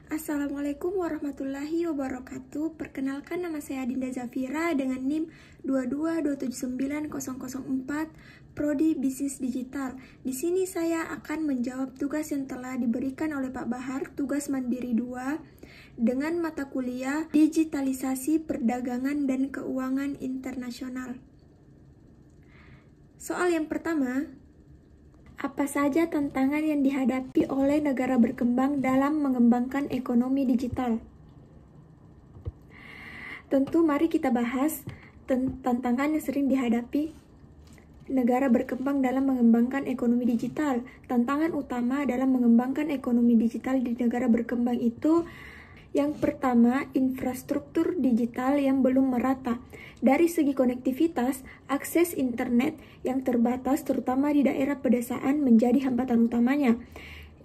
Assalamualaikum warahmatullahi wabarakatuh. Perkenalkan, nama saya Dinda Zafira dengan NIM 222790004, Prodi Bisnis Digital. Di sini saya akan menjawab tugas yang telah diberikan oleh Pak Bahar, tugas mandiri 2, dengan mata kuliah Digitalisasi Perdagangan dan Keuangan Internasional. Soal yang pertama, apa saja tantangan yang dihadapi oleh negara berkembang dalam mengembangkan ekonomi digital? Tentu mari kita bahas tantangan yang sering dihadapi negara berkembang dalam mengembangkan ekonomi digital. Tantangan utama dalam mengembangkan ekonomi digital di negara berkembang itu yang pertama, infrastruktur digital yang belum merata. Dari segi konektivitas, akses internet yang terbatas terutama di daerah pedesaan menjadi hambatan utamanya.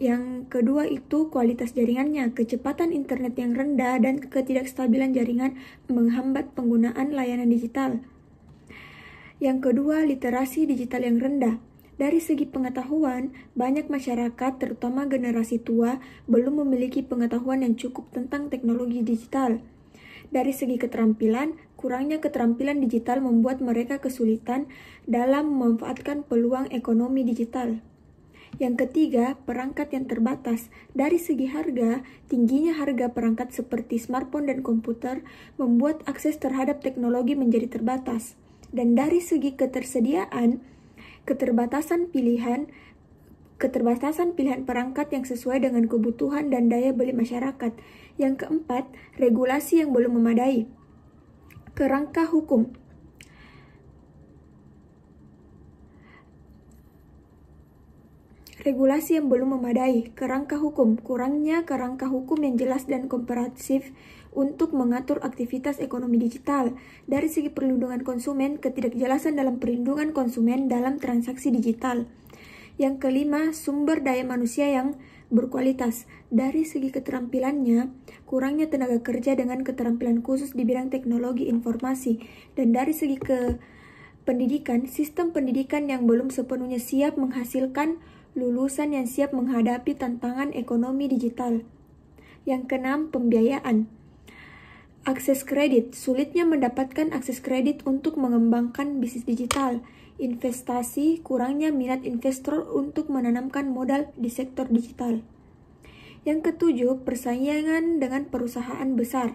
Yang kedua itu kualitas jaringannya, kecepatan internet yang rendah dan ketidakstabilan jaringan menghambat penggunaan layanan digital. Yang kedua, literasi digital yang rendah. Dari segi pengetahuan, banyak masyarakat, terutama generasi tua, belum memiliki pengetahuan yang cukup tentang teknologi digital. Dari segi keterampilan, kurangnya keterampilan digital membuat mereka kesulitan dalam memanfaatkan peluang ekonomi digital. Yang ketiga, perangkat yang terbatas. Dari segi harga, tingginya harga perangkat seperti smartphone dan komputer membuat akses terhadap teknologi menjadi terbatas. Dan dari segi ketersediaan, keterbatasan pilihan perangkat yang sesuai dengan kebutuhan dan daya beli masyarakat. Yang keempat, regulasi yang belum memadai. Kerangka hukum. Regulasi yang belum memadai. Kerangka hukum. Kurangnya kerangka hukum yang jelas dan komprehensif untuk mengatur aktivitas ekonomi digital. Dari segi perlindungan konsumen, ketidakjelasan dalam perlindungan konsumen dalam transaksi digital. Yang kelima, sumber daya manusia yang berkualitas. Dari segi keterampilannya, kurangnya tenaga kerja dengan keterampilan khusus di bidang teknologi informasi. Dan dari segi pendidikan, sistem pendidikan yang belum sepenuhnya siap menghasilkan lulusan yang siap menghadapi tantangan ekonomi digital. Yang keenam, pembiayaan. Akses kredit. Sulitnya mendapatkan akses kredit untuk mengembangkan bisnis digital. Investasi. Kurangnya minat investor untuk menanamkan modal di sektor digital. Yang ketujuh, persaingan dengan perusahaan besar.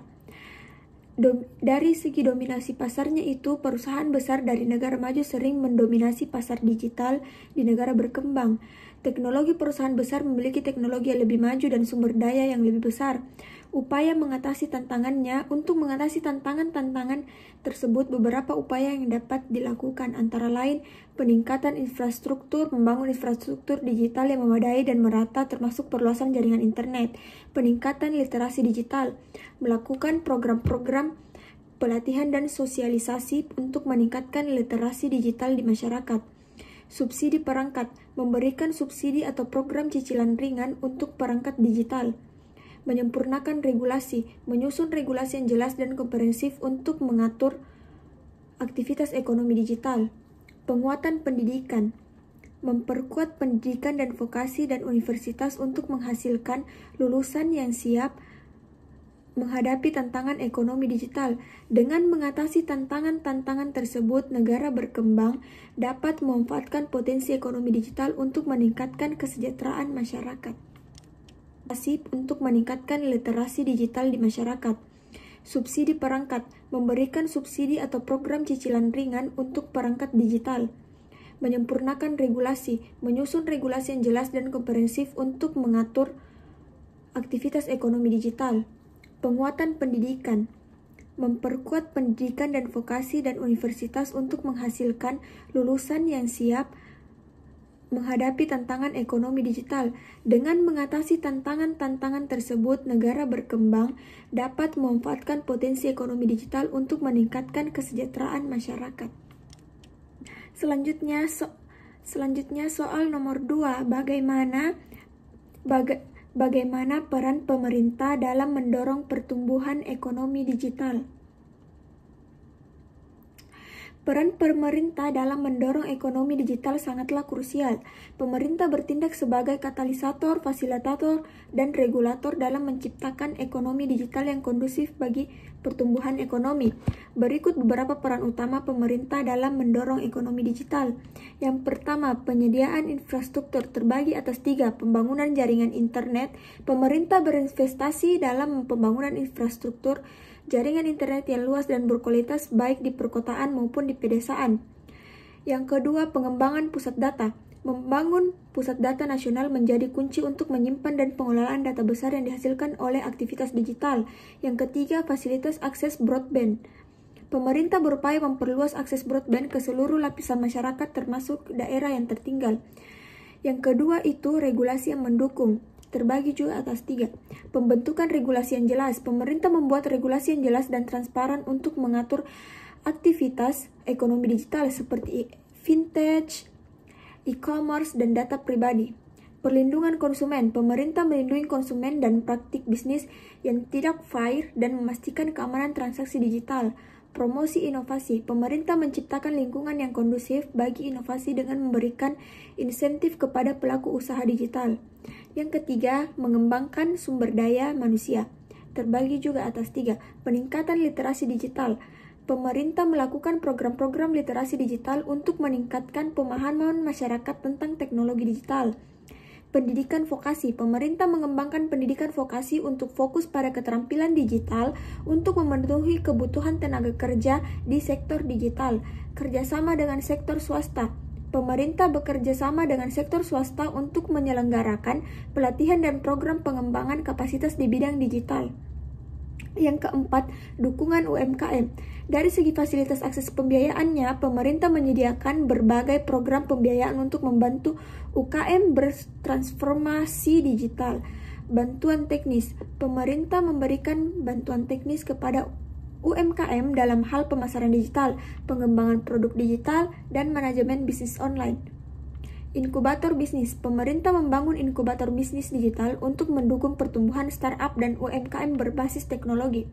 Dari segi dominasi pasarnya itu, perusahaan besar dari negara maju sering mendominasi pasar digital di negara berkembang. Teknologi perusahaan besar memiliki teknologi yang lebih maju dan sumber daya yang lebih besar. Upaya mengatasi tantangannya. Untuk mengatasi tantangan-tantangan tersebut, beberapa upaya yang dapat dilakukan antara lain peningkatan infrastruktur, membangun infrastruktur digital yang memadai dan merata termasuk perluasan jaringan internet, peningkatan literasi digital, melakukan program-program pelatihan dan sosialisasi untuk meningkatkan literasi digital di masyarakat. Subsidi perangkat, memberikan subsidi atau program cicilan ringan untuk perangkat digital. Menyempurnakan regulasi, menyusun regulasi yang jelas dan komprehensif untuk mengatur aktivitas ekonomi digital. Penguatan pendidikan, memperkuat pendidikan dan vokasi dan universitas untuk menghasilkan lulusan yang siap menghadapi tantangan ekonomi digital. Dengan mengatasi tantangan-tantangan tersebut, negara berkembang dapat memanfaatkan potensi ekonomi digital untuk meningkatkan kesejahteraan masyarakat. Untuk meningkatkan literasi digital di masyarakat. Subsidi perangkat, memberikan subsidi atau program cicilan ringan untuk perangkat digital. Menyempurnakan regulasi, menyusun regulasi yang jelas dan komprehensif untuk mengatur aktivitas ekonomi digital. Penguatan pendidikan, memperkuat pendidikan dan vokasi dan universitas untuk menghasilkan lulusan yang siap menghadapi tantangan ekonomi digital. Dengan mengatasi tantangan-tantangan tersebut, negara berkembang dapat memanfaatkan potensi ekonomi digital untuk meningkatkan kesejahteraan masyarakat. Selanjutnya soal nomor 2, bagaimana peran pemerintah dalam mendorong pertumbuhan ekonomi digital? Peran pemerintah dalam mendorong ekonomi digital sangatlah krusial. Pemerintah bertindak sebagai katalisator, fasilitator, dan regulator dalam menciptakan ekonomi digital yang kondusif bagi pertumbuhan ekonomi. Berikut beberapa peran utama pemerintah dalam mendorong ekonomi digital. Yang pertama, penyediaan infrastruktur terbagi atas 3, pembangunan jaringan internet. Pemerintah berinvestasi dalam pembangunan infrastruktur jaringan internet yang luas dan berkualitas baik di perkotaan maupun di pedesaan. Yang kedua, pengembangan pusat data. Membangun pusat data nasional menjadi kunci untuk menyimpan dan pengelolaan data besar yang dihasilkan oleh aktivitas digital. Yang ketiga, fasilitas akses broadband. Pemerintah berupaya memperluas akses broadband ke seluruh lapisan masyarakat termasuk daerah yang tertinggal. Yang kedua itu regulasi yang mendukung. Terbagi juga atas 3. Pembentukan regulasi yang jelas. Pemerintah membuat regulasi yang jelas dan transparan untuk mengatur aktivitas ekonomi digital seperti fintech, e-commerce, dan data pribadi. Perlindungan konsumen. Pemerintah melindungi konsumen dan praktik bisnis yang tidak fair dan memastikan keamanan transaksi digital. Promosi inovasi. Pemerintah menciptakan lingkungan yang kondusif bagi inovasi dengan memberikan insentif kepada pelaku usaha digital. Yang ketiga, mengembangkan sumber daya manusia. Terbagi juga atas 3. Peningkatan literasi digital. Pemerintah melakukan program-program literasi digital untuk meningkatkan pemahaman masyarakat tentang teknologi digital. Pendidikan vokasi. Pemerintah mengembangkan pendidikan vokasi untuk fokus pada keterampilan digital untuk memenuhi kebutuhan tenaga kerja di sektor digital. Kerjasama dengan sektor swasta. Pemerintah bekerja sama dengan sektor swasta untuk menyelenggarakan pelatihan dan program pengembangan kapasitas di bidang digital. Yang keempat, dukungan UMKM. Dari segi fasilitas akses pembiayaannya, pemerintah menyediakan berbagai program pembiayaan untuk membantu UKM bertransformasi digital. Bantuan teknis. Pemerintah memberikan bantuan teknis kepada UMKM dalam hal pemasaran digital, pengembangan produk digital, dan manajemen bisnis online. Inkubator bisnis. Pemerintah membangun inkubator bisnis digital untuk mendukung pertumbuhan startup dan UMKM berbasis teknologi.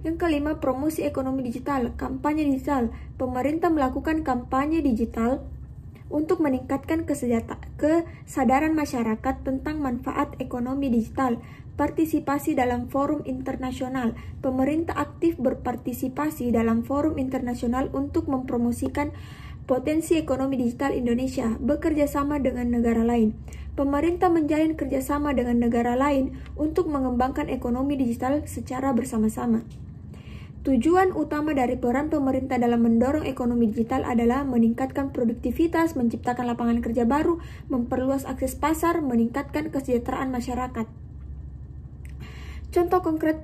Yang kelima, promosi ekonomi digital, kampanye digital. Pemerintah melakukan kampanye digital untuk meningkatkan kesadaran masyarakat tentang manfaat ekonomi digital. Partisipasi dalam forum internasional. Pemerintah aktif berpartisipasi dalam forum internasional untuk mempromosikan potensi ekonomi digital Indonesia, bekerja sama dengan negara lain. Pemerintah menjalin kerjasama dengan negara lain untuk mengembangkan ekonomi digital secara bersama-sama. Tujuan utama dari peran pemerintah dalam mendorong ekonomi digital adalah meningkatkan produktivitas, menciptakan lapangan kerja baru, memperluas akses pasar, meningkatkan kesejahteraan masyarakat. Contoh konkret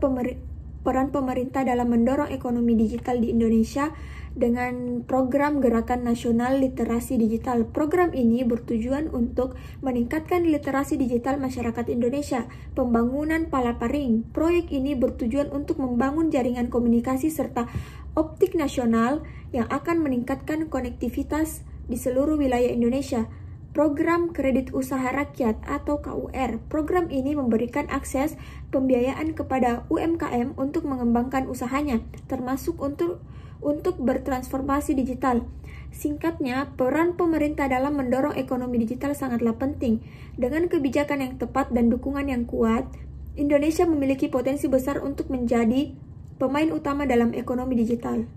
peran pemerintah dalam mendorong ekonomi digital di Indonesia dengan program Gerakan Nasional Literasi Digital. Program ini bertujuan untuk meningkatkan literasi digital masyarakat Indonesia. Pembangunan Palaparing. Proyek ini bertujuan untuk membangun jaringan komunikasi serta optik nasional yang akan meningkatkan konektivitas di seluruh wilayah Indonesia. Program Kredit Usaha Rakyat atau KUR. Program ini memberikan akses pembiayaan kepada UMKM untuk mengembangkan usahanya, termasuk untuk bertransformasi digital. Singkatnya, peran pemerintah dalam mendorong ekonomi digital sangatlah penting. Dengan kebijakan yang tepat dan dukungan yang kuat, Indonesia memiliki potensi besar untuk menjadi pemain utama dalam ekonomi digital.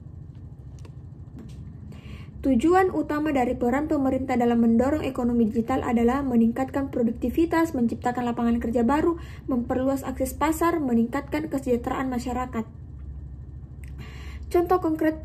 Tujuan utama dari peran pemerintah dalam mendorong ekonomi digital adalah meningkatkan produktivitas, menciptakan lapangan kerja baru, memperluas akses pasar, meningkatkan kesejahteraan masyarakat. Contoh konkret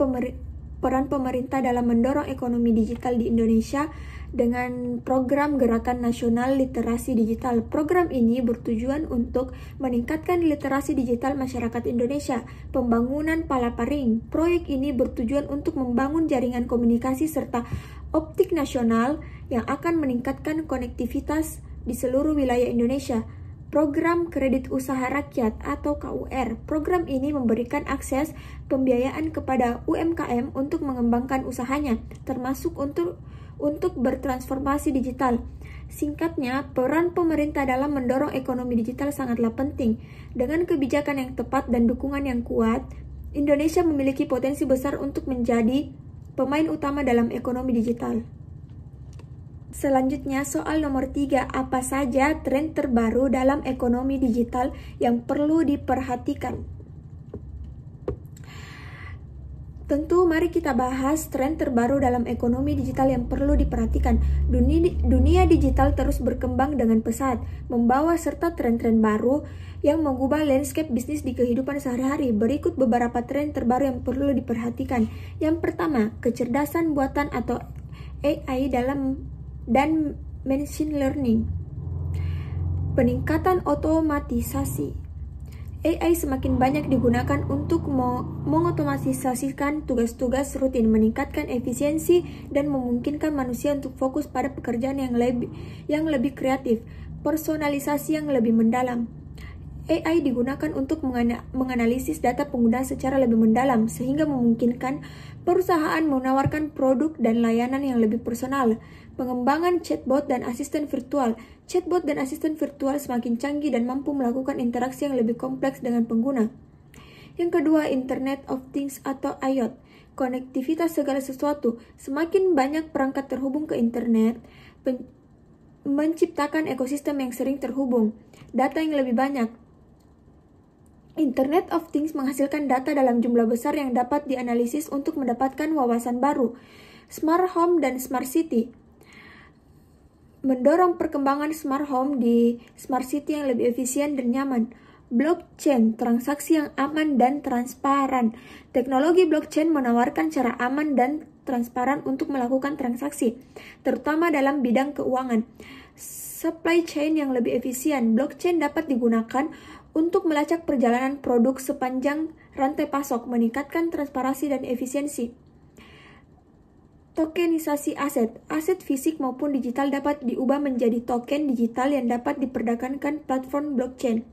peran pemerintah dalam mendorong ekonomi digital di Indonesia dengan program Gerakan Nasional Literasi Digital. Program ini bertujuan untuk meningkatkan literasi digital masyarakat Indonesia. Pembangunan Palaparing. Proyek ini bertujuan untuk membangun jaringan komunikasi serta optik nasional yang akan meningkatkan konektivitas di seluruh wilayah Indonesia. Program Kredit Usaha Rakyat atau KUR. Program ini memberikan akses pembiayaan kepada UMKM untuk mengembangkan usahanya, termasuk untuk bertransformasi digital. Singkatnya, peran pemerintah dalam mendorong ekonomi digital sangatlah penting. Dengan kebijakan yang tepat dan dukungan yang kuat, Indonesia memiliki potensi besar untuk menjadi pemain utama dalam ekonomi digital. Selanjutnya, soal nomor 3, apa saja tren terbaru dalam ekonomi digital yang perlu diperhatikan? Tentu, mari kita bahas tren terbaru dalam ekonomi digital yang perlu diperhatikan. Dunia digital terus berkembang dengan pesat, membawa serta tren-tren baru yang mengubah landscape bisnis di kehidupan sehari-hari. Berikut beberapa tren terbaru yang perlu diperhatikan. Yang pertama, kecerdasan buatan atau AI dan machine learning. Peningkatan otomatisasi. AI semakin banyak digunakan untuk mengotomatisasikan tugas-tugas rutin, meningkatkan efisiensi, dan memungkinkan manusia untuk fokus pada pekerjaan yang lebih kreatif, personalisasi yang lebih mendalam. AI digunakan untuk menganalisis data pengguna secara lebih mendalam, sehingga memungkinkan perusahaan menawarkan produk dan layanan yang lebih personal. Pengembangan chatbot dan asisten virtual. Chatbot dan asisten virtual semakin canggih dan mampu melakukan interaksi yang lebih kompleks dengan pengguna. Yang kedua, Internet of Things atau IoT. Konektivitas segala sesuatu. Semakin banyak perangkat terhubung ke internet, menciptakan ekosistem yang sering terhubung. Data yang lebih banyak. Internet of Things menghasilkan data dalam jumlah besar yang dapat dianalisis untuk mendapatkan wawasan baru. Smart Home dan Smart City. Mendorong perkembangan smart home di smart city yang lebih efisien dan nyaman. Blockchain, transaksi yang aman dan transparan. Teknologi blockchain menawarkan cara aman dan transparan untuk melakukan transaksi, terutama dalam bidang keuangan. Supply chain yang lebih efisien. Blockchain dapat digunakan untuk melacak perjalanan produk sepanjang rantai pasok, meningkatkan transparansi dan efisiensi. Tokenisasi aset. Aset fisik maupun digital dapat diubah menjadi token digital yang dapat diperdagangkan platform blockchain.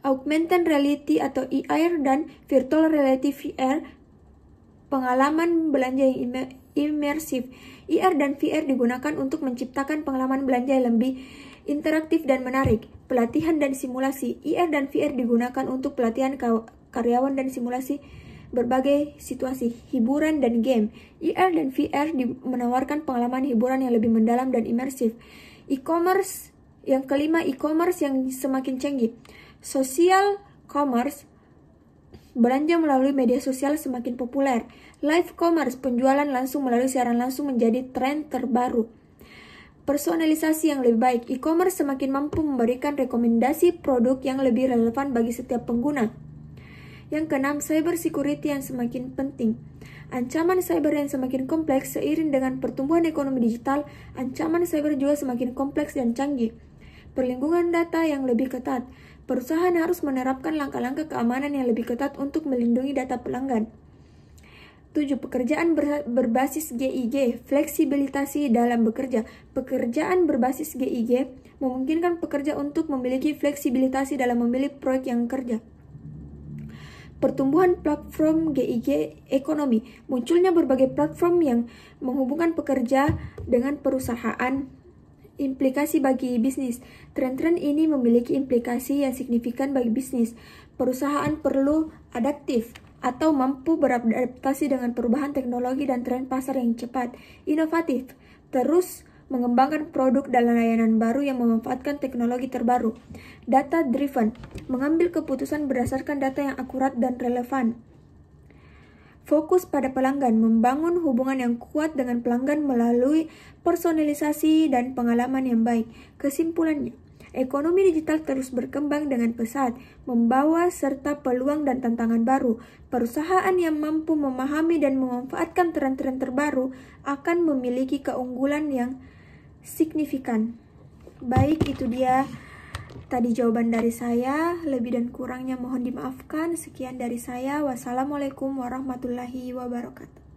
Augmented reality atau AR dan virtual reality VR, pengalaman belanja yang imersif. AR dan VR digunakan untuk menciptakan pengalaman belanja yang lebih interaktif dan menarik. Pelatihan dan simulasi. AR dan VR digunakan untuk pelatihan karyawan dan simulasi berbagai situasi, hiburan dan game. AR dan VR menawarkan pengalaman hiburan yang lebih mendalam dan imersif. E-commerce. Yang kelima, e-commerce yang semakin canggih. Social commerce. Belanja melalui media sosial semakin populer. Live commerce, penjualan langsung melalui siaran langsung menjadi tren terbaru. Personalisasi yang lebih baik. E-commerce semakin mampu memberikan rekomendasi produk yang lebih relevan bagi setiap pengguna. Yang keenam, cyber security yang semakin penting. Ancaman cyber yang semakin kompleks seiring dengan pertumbuhan ekonomi digital, ancaman cyber juga semakin kompleks dan canggih. Perlindungan data yang lebih ketat. Perusahaan harus menerapkan langkah-langkah keamanan yang lebih ketat untuk melindungi data pelanggan. 7. Pekerjaan berbasis GIG, fleksibilitasasi dalam bekerja. Pekerjaan berbasis GIG memungkinkan pekerja untuk memiliki fleksibilitasasi dalam memilih proyek yang kerja. Pertumbuhan platform GIG ekonomi. Munculnya berbagai platform yang menghubungkan pekerja dengan perusahaan. Implikasi bagi bisnis. Tren-tren ini memiliki implikasi yang signifikan bagi bisnis. Perusahaan perlu adaptif atau mampu beradaptasi dengan perubahan teknologi dan tren pasar yang cepat. Inovatif. Terus mengembangkan produk dan layanan baru yang memanfaatkan teknologi terbaru. Data driven, mengambil keputusan berdasarkan data yang akurat dan relevan. Fokus pada pelanggan, membangun hubungan yang kuat dengan pelanggan melalui personalisasi dan pengalaman yang baik. Kesimpulannya, ekonomi digital terus berkembang dengan pesat, membawa serta peluang dan tantangan baru. Perusahaan yang mampu memahami dan memanfaatkan tren-tren terbaru akan memiliki keunggulan yang signifikan. Baik, itu dia tadi jawaban dari saya. Lebih dan kurangnya mohon dimaafkan. Sekian dari saya. Wassalamualaikum warahmatullahi wabarakatuh.